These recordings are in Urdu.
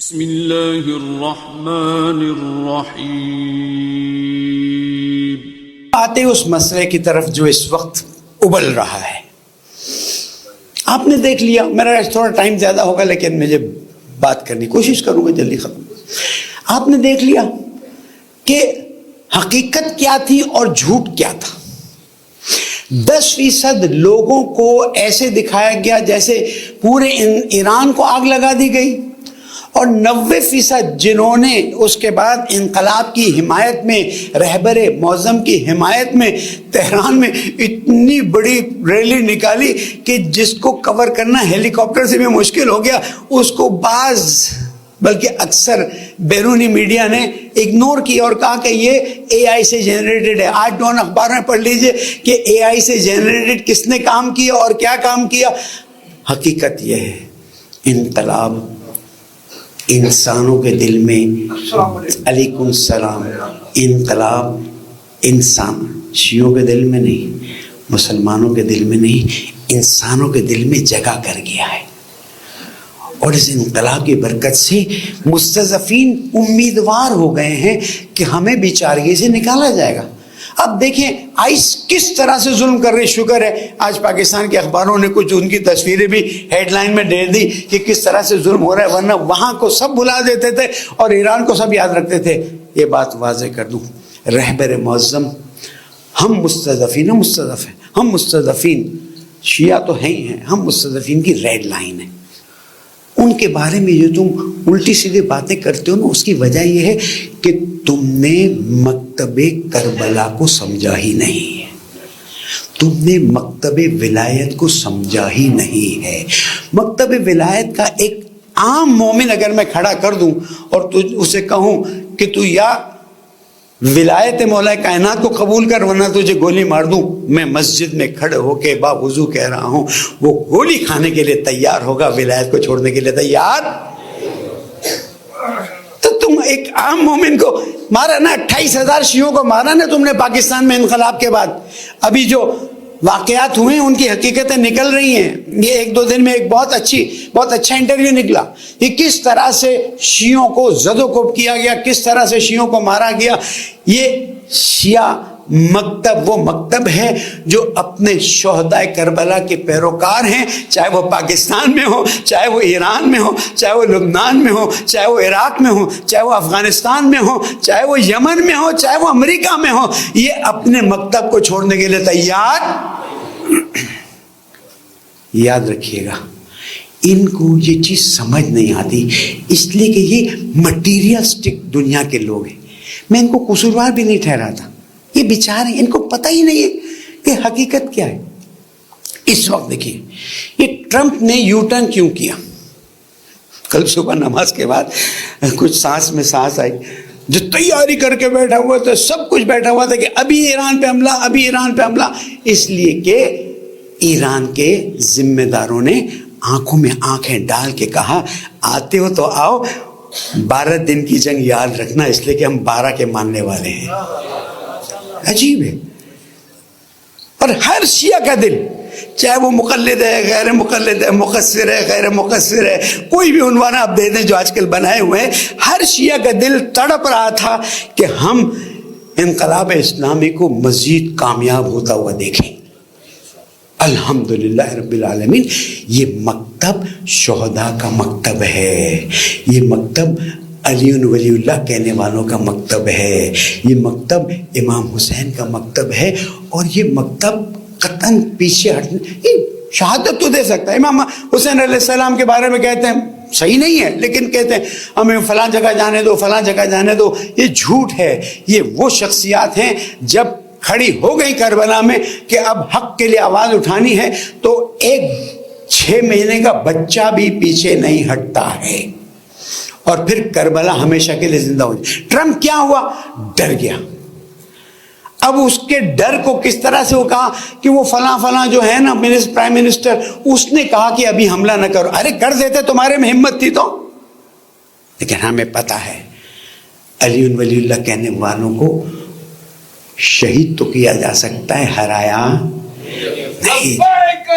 بسم اللہ الرحمن الرحیم۔ آتے اس مسئلے کی طرف جو اس وقت ابل رہا ہے، آپ نے دیکھ لیا، میرا تھوڑا ٹائم زیادہ ہوگا لیکن مجھے بات کرنے کی کوشش کروں گا جلدی ختم۔ آپ نے دیکھ لیا کہ حقیقت کیا تھی اور جھوٹ کیا تھا۔ 10% لوگوں کو ایسے دکھایا گیا جیسے پورے ایران کو آگ لگا دی گئی، اور 90% جنہوں نے اس کے بعد انقلاب کی حمایت میں، رہبر معظم کی حمایت میں تہران میں اتنی بڑی ریلی نکالی کہ جس کو کور کرنا ہیلی کاپٹر سے بھی مشکل ہو گیا، اس کو بعض بلکہ اکثر بیرونی میڈیا نے اگنور کیا اور کہا کہ یہ اے آئی سے جنریٹڈ ہے۔ آج ڈون اخبار میں پڑھ لیجئے کہ اے آئی سے جنریٹڈ کس نے کام کیا اور کیا کام کیا۔ حقیقت یہ ہے، انقلاب انسانوں کے دل میں، علیکم السلام، انقلاب انسان شیعوں کے دل میں نہیں، مسلمانوں کے دل میں نہیں، انسانوں کے دل میں جگہ کر گیا ہے، اور اس انقلاب کی برکت سے مستضعفین امیدوار ہو گئے ہیں کہ ہمیں بیچارگی سے نکالا جائے گا۔ اب دیکھیں آئس کس طرح سے ظلم کر رہی، شکر ہے آج پاکستان کے اخباروں نے کچھ ان کی تصویریں بھی ہیڈ لائن میں دے دی کہ کس طرح سے ظلم ہو رہا ہے، ورنہ وہاں کو سب بھلا دیتے تھے اور ایران کو سب یاد رکھتے تھے۔ یہ بات واضح کر دوں، رہبر معظم، ہم مستضعفین، ہم مستضعفین شیعہ تو ہیں ہی ہیں، ہم مستضعفین کی ریڈ لائن ہے۔ ان کے بارے میں جو تم الٹی سیدھی باتیں کرتے ہو نا، اس کی وجہ یہ ہے کہ تم نے مکتب کربلا کو سمجھا ہی نہیں ہے، تم نے مکتب ولایت کو سمجھا ہی نہیں ہے۔ مکتب ولایت کا ایک عام مومن اگر میں کھڑا کر دوں اور اسے کہوں کہ تو یا ولایت مولا کائنات کو قبول کر ورنہ تجھے گولی مار دوں، میں مسجد میں کھڑے ہو کے باوضو کہہ رہا ہوں وہ گولی کھانے کے لیے تیار ہوگا، ولایت کو چھوڑنے کے لیے تیار؟ تو تم ایک عام مومن کو مارا نا، 28,000 شیعوں کو مارا نا تم نے پاکستان میں انقلاب کے بعد۔ ابھی جو واقعات ہوئے ہیں ان کی حقیقتیں نکل رہی ہیں، یہ 1-2 دن میں ایک بہت اچھا انٹرویو نکلا، یہ کس طرح سے شیعوں کو زد و کوب کیا گیا، کس طرح سے شیعوں کو مارا گیا۔ یہ شیعہ مکتب وہ مکتب ہے جو اپنے شہدائے کربلا کے پیروکار ہیں، چاہے وہ پاکستان میں ہو، چاہے وہ ایران میں ہو، چاہے وہ لبنان میں ہو، چاہے وہ عراق میں ہو، چاہے وہ افغانستان میں ہو، چاہے وہ یمن میں ہو، چاہے وہ امریکہ میں ہو، یہ اپنے مکتب کو چھوڑنے کے لیے تیار۔ یاد رکھیے گا، ان کو یہ چیز سمجھ نہیں آتی، اس لیے کہ یہ مٹیریلسٹک دنیا کے لوگ ہیں۔ میں ان کو قصوروار بھی نہیں ٹھہراتا، یہ بیچارے ان کو پتہ ہی نہیں ہے کہ حقیقت کیا ہے۔ اس وقت دیکھیے یہ ٹرمپ نے یو ٹرن کیوں کیا؟ کل صبح نماز کے بعد کچھ سانس میں سانس آئی، جو تیاری کر کے بیٹھا ہوا تھا، سب کچھ بیٹھا ہوا تھا کہ ابھی ایران پہ حملہ، ابھی ایران پہ حملہ، اس لیے کہ ایران کے ذمہ داروں نے آنکھوں میں آنکھیں ڈال کے کہا آتے ہو تو آؤ، 12 دن کی جنگ یاد رکھنا، اس لیے کہ ہم 12 کے ماننے والے ہیں۔ عجیب ہے۔ اور ہر شیعہ کا دل، چاہے وہ مقلد ہے، غیر مقلد ہے، مقصر ہے، غیر مقصر ہے، کوئی بھی عنوان آپ دے دیں جو آج کل بنائے ہوئے ہیں، ہر شیعہ کا دل تڑپ رہا تھا کہ ہم انقلاب اسلامی کو مزید کامیاب ہوتا ہوا دیکھیں۔ الحمدللہ رب العالمین، یہ مکتب شہداء کا مکتب ہے، یہ مکتب علی ولی اللہ کہنے والوں کا مکتب ہے، یہ مکتب امام حسین کا مکتب ہے، اور یہ مکتب قطعاً پیچھے ہٹنے، یہ شہادت تو دے سکتا ہے۔ امام حسین علیہ السلام کے بارے میں کہتے ہیں صحیح نہیں ہے، لیکن کہتے ہیں ہمیں فلاں جگہ جانے دو، فلاں جگہ جانے دو، یہ جھوٹ ہے۔ یہ وہ شخصیات ہیں جب کھڑی ہو گئی کربلا میں کہ اب حق کے لیے آواز اٹھانی ہے تو ایک 6 مہینے کا بچہ بھی پیچھے نہیں ہٹتا ہے، اور پھر کربلا ہمیشہ کے لیے زندہ ہو جائے۔ ٹرمپ کیا ہوا؟ ڈر گیا۔ اب اس کے ڈر کو کس طرح سے وہ کہا کہ وہ فلاں جو ہے نا پرائم منسٹر، اس نے کہا کہ ابھی حملہ نہ کرو۔ ارے کر دیتے، تمہارے میں ہمت تھی تو۔ لیکن ہمیں پتا ہے علی ولی اللہ کہنے والوں کو شہید تو کیا جا سکتا ہے، ہرایا نہیں۔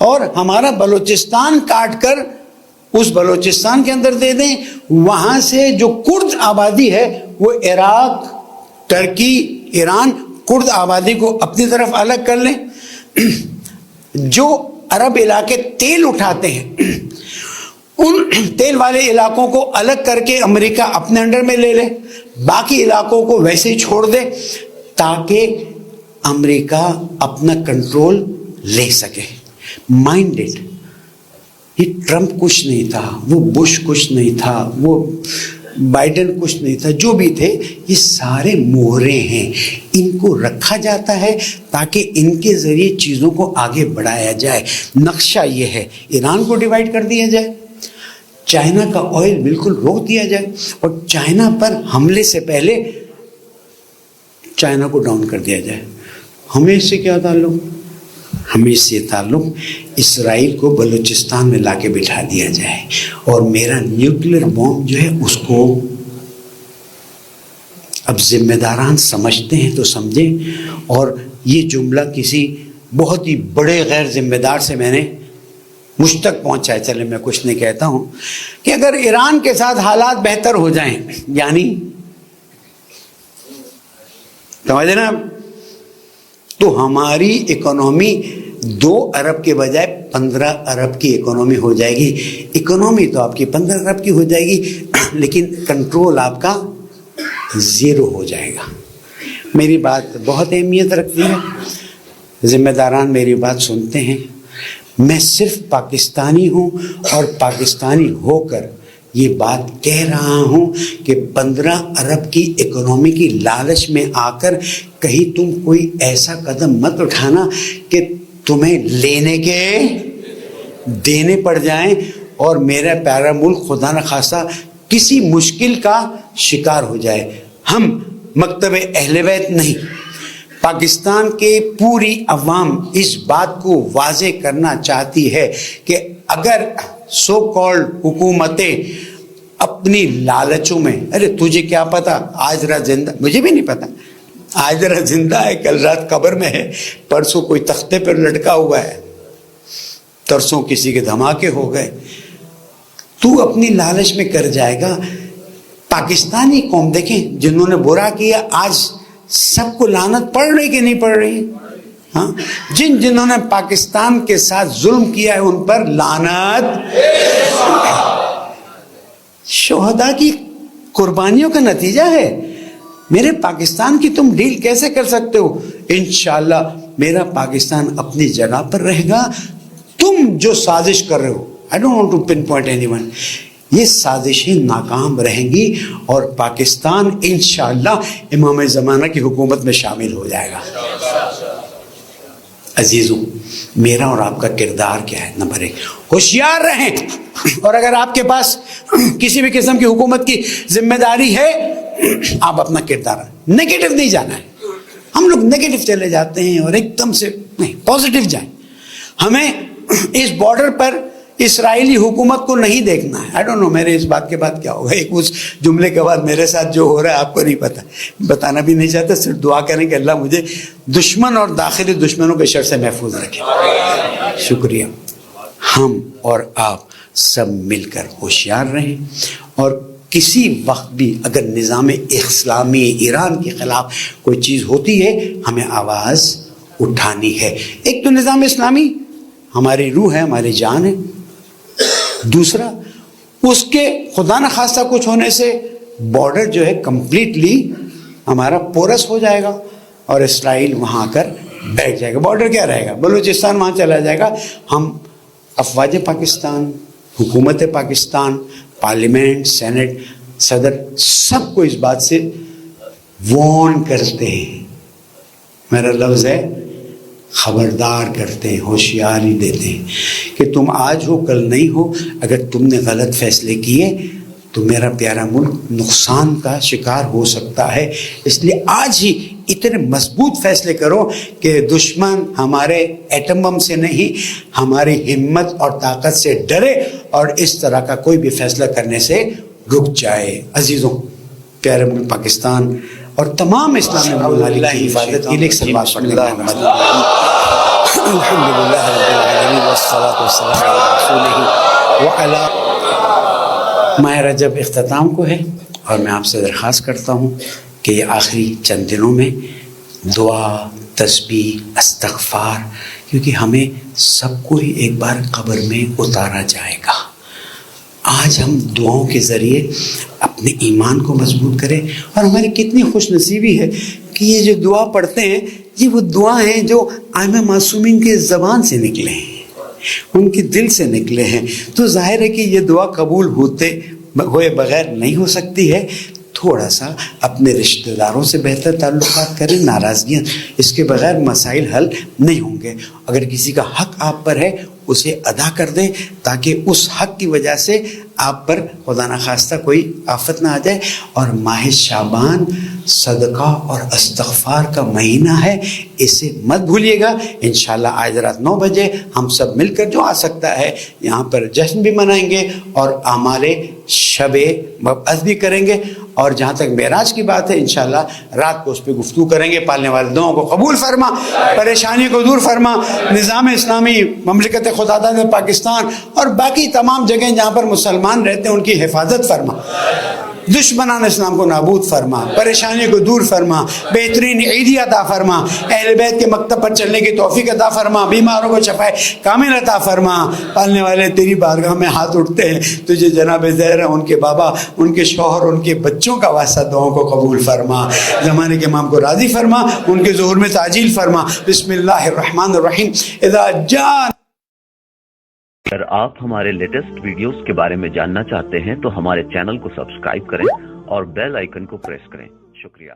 اور ہمارا بلوچستان کاٹ کر اس بلوچستان کے اندر دے دیں. وہاں سے جو کرد آبادی ہے وہ عراق، ترکی، ایران، کرد آبادی کو اپنی طرف الگ کر لیں. جو عرب علاقے تیل اٹھاتے ہیں ان تیل والے علاقوں کو الگ کر کے امریکہ اپنے انڈر میں لے لے، باقی علاقوں کو ویسے ہی چھوڑ دے تاکہ امریکہ اپنا کنٹرول لے سکے. مائنڈڈ. یہ ٹرمپ کچھ نہیں تھا، وہ بش کچھ نہیں تھا، وہ بائیڈن کچھ نہیں تھا، جو بھی تھے یہ سارے مہرے ہیں. ان کو رکھا جاتا ہے تاکہ ان کے ذریعے چیزوں کو آگے بڑھایا جائے. نقشہ یہ ہے، ایران کو ڈیوائیڈ کر دیا جائے، چائنا کا آئل بالکل روک دیا جائے، اور چائنا پر حملے سے پہلے چائنا کو ڈاؤن کر دیا جائے. ہمیں اس سے کیا تعلق؟ ہمیں اس سے تعلق اسرائیل کو بلوچستان میں لا کے بٹھا دیا جائے اور میرا نیوکلیر بوم جو ہے اس کو اب ذمہ داران سمجھتے ہیں تو سمجھیں. اور یہ جملہ کسی بہت ہی بڑے غیر ذمہ دار سے میں نے مجھ تک پہنچا ہے، چلے میں کچھ نہیں کہتا ہوں، کہ اگر ایران کے ساتھ حالات بہتر ہو جائیں، یعنی سمجھے نا، تو ہماری اکانومی 2 ارب کے بجائے 15 ارب کی اکانومی ہو جائے گی. اکانومی تو آپ کی 15 ارب کی ہو جائے گی لیکن کنٹرول آپ کا 0 ہو جائے گا. میری بات بہت اہمیت رکھتی ہے، ذمہ داران میری بات سنتے ہیں. میں صرف پاکستانی ہوں اور پاکستانی ہو کر یہ بات کہہ رہا ہوں کہ 15 ارب کی اکانومی کی لالچ میں آ کر کہیں تم کوئی ایسا قدم مت اٹھانا کہ تمہیں لینے کے دینے پڑ جائیں اور میرا پیارا ملک خدا نخواستہ کسی مشکل کا شکار ہو جائے. ہم مکتب اہل بیت نہیں، پاکستان کے پوری عوام اس بات کو واضح کرنا چاہتی ہے کہ اگر سو کالڈ حکومتیں اپنی لالچوں میں، ارے تجھے کیا پتا آج رات زندہ، مجھے بھی نہیں پتا، آج رات زندہ ہے، کل رات قبر میں ہے، پرسوں کوئی تختے پر لٹکا ہوا ہے، ترسوں کسی کے دھماکے ہو گئے. تو اپنی لالچ میں کر جائے گا. پاکستانی قوم دیکھیں جنہوں نے برا کیا آج سب کو لعنت پڑ رہی کہ نہیں پڑ رہی؟ ہاں، جنہوں نے پاکستان کے ساتھ ظلم کیا ہے ان پر لعنت. شہداء کی قربانیوں کا نتیجہ ہے. میرے پاکستان کی تم ڈیل کیسے کر سکتے ہو؟ انشاءاللہ میرا پاکستان اپنی جگہ پر رہے گا. تم جو سازش کر رہے ہو، I don't want to pinpoint anyone، یہ سازشیں ناکام رہیں گی اور پاکستان انشاءاللہ امام زمانہ کی حکومت میں شامل ہو جائے گا. عزیزوں، میرا اور آپ کا کردار کیا ہے؟ نمبر 1، ہوشیار رہیں. اور اگر آپ کے پاس کسی بھی قسم کی حکومت کی ذمہ داری ہے، آپ اپنا کردار نیگیٹو نہیں جانا ہے. ہم لوگ نیگیٹو چلے جاتے ہیں اور ایک دم سے نہیں، پازیٹو جائیں. ہمیں اس بارڈر پر اسرائیلی حکومت کو نہیں دیکھنا ہے. آئی ڈونٹ نو میرے اس بات کے بعد کیا ہوگا. ایک اس جملے کے بعد میرے ساتھ جو ہو رہا ہے آپ کو نہیں پتا، بتانا بھی نہیں چاہتا. صرف دعا کریں کہ اللہ مجھے دشمن اور داخلی دشمنوں کے شر سے محفوظ رکھے. شکریہ. ہم اور آپ سب مل کر ہوشیار رہیں اور کسی وقت بھی اگر نظام اسلامی ایران کے خلاف کوئی چیز ہوتی ہے ہمیں آواز اٹھانی ہے. ایک تو نظام اسلامی ہماری روح ہے، ہماری جان ہے. دوسرا، اس کے خدا نخواستہ کچھ ہونے سے بارڈر جو ہے کمپلیٹلی ہمارا پورس ہو جائے گا اور اسرائیل وہاں آ کر بیٹھ جائے گا. بارڈر کیا رہے گا؟ بلوچستان وہاں چلا جائے گا. ہم افواج پاکستان، حکومت پاکستان، پارلیمنٹ، سینٹ، صدر، سب کو اس بات سے وارن کرتے ہیں. میرا لفظ ہے خبردار کرتے ہیں، ہوشیاری دیتے ہیں کہ تم آج ہو کل نہیں ہو. اگر تم نے غلط فیصلے کیے تو میرا پیارا ملک نقصان کا شکار ہو سکتا ہے. اس لیے آج ہی اتنے مضبوط فیصلے کرو کہ دشمن ہمارے ایٹم بم سے نہیں، ہماری ہمت اور طاقت سے ڈرے اور اس طرح کا کوئی بھی فیصلہ کرنے سے رک جائے. عزیزوں، پیارے ملک پاکستان اور تمام اسلامی ممالک کی حفاظت کے لیے ایک سلوات پڑھنے کا الحمدللہ رب العالمین والصلاۃ والسلام علی رسولہ وعلی ماہ رجب اختتام کو ہے، اور میں آپ سے درخواست کرتا ہوں کہ یہ آخری چند دنوں میں دعا، تسبیح، استغفار، کیونکہ ہمیں سب کو ہی ایک بار قبر میں اتارا جائے گا۔ آج ہم دعاؤں کے ذریعے اپنے ایمان کو مضبوط کریں، اور ہماری کتنی خوش نصیبی ہے کہ یہ جو دعا پڑھتے ہیں یہ وہ دعا ہیں جو ائمہ معصومین کے زبان سے نکلے ہیں، ان کے دل سے نکلے ہیں، تو ظاہر ہے کہ یہ دعا قبول ہوئے بغیر نہیں ہو سکتی ہے۔ تھوڑا سا اپنے رشتہ داروں سے بہتر تعلقات کریں، ناراضگیاں اس کے بغیر مسائل حل نہیں ہوں گے۔ اگر کسی کا حق آپ پر ہے اسے ادا کر دیں، تاکہ اس حق کی وجہ سے آپ پر خدا نخواستہ کوئی آفت نہ آ جائے۔ اور ماہ شعبان صدقہ اور استغفار کا مہینہ ہے، اسے مت بھولیے گا۔ انشاءاللہ آج رات 9 بجے ہم سب مل کر جو آ سکتا ہے یہاں پر جشن بھی منائیں گے اور اعمال شب مبعث بھی کریں گے، اور جہاں تک معراج کی بات ہے انشاءاللہ رات کو اس پہ گفتگو کریں گے۔ پالنے والے دعاؤں کو قبول فرما، پریشانی کو دور فرما، نظام اسلامی مملکت خداداد پاکستان اور باقی تمام جگہیں جہاں پر مسلمان رہتے ہیں ان کی حفاظت فرما، دشمنان اسلام کو نابود فرما، پریشانی کو دور فرما، بہترین عیدی عطا فرما، اہل بیت کے مکتب پر چلنے کی توفیق عطا فرما، بیماروں کو شفائے کامل عطا فرما۔ پالنے والے تیری بارگاہ میں ہاتھ اٹھتے ہیں، تجھے جناب زہرا، ان کے بابا، ان کے شوہر، ان کے بچوں کا واسطہ دعاؤں کو قبول فرما، زمانے کے امام کو راضی فرما، ان کے ظہور میں تعجیل فرما۔ بسم اللہ الرحمن الرحیم۔ اذا جاء اگر آپ ہمارے لیٹسٹ ویڈیوز کے بارے میں جاننا چاہتے ہیں تو ہمارے چینل کو سبسکرائب کریں اور بیل آئیکن کو پریس کریں۔ شکریہ۔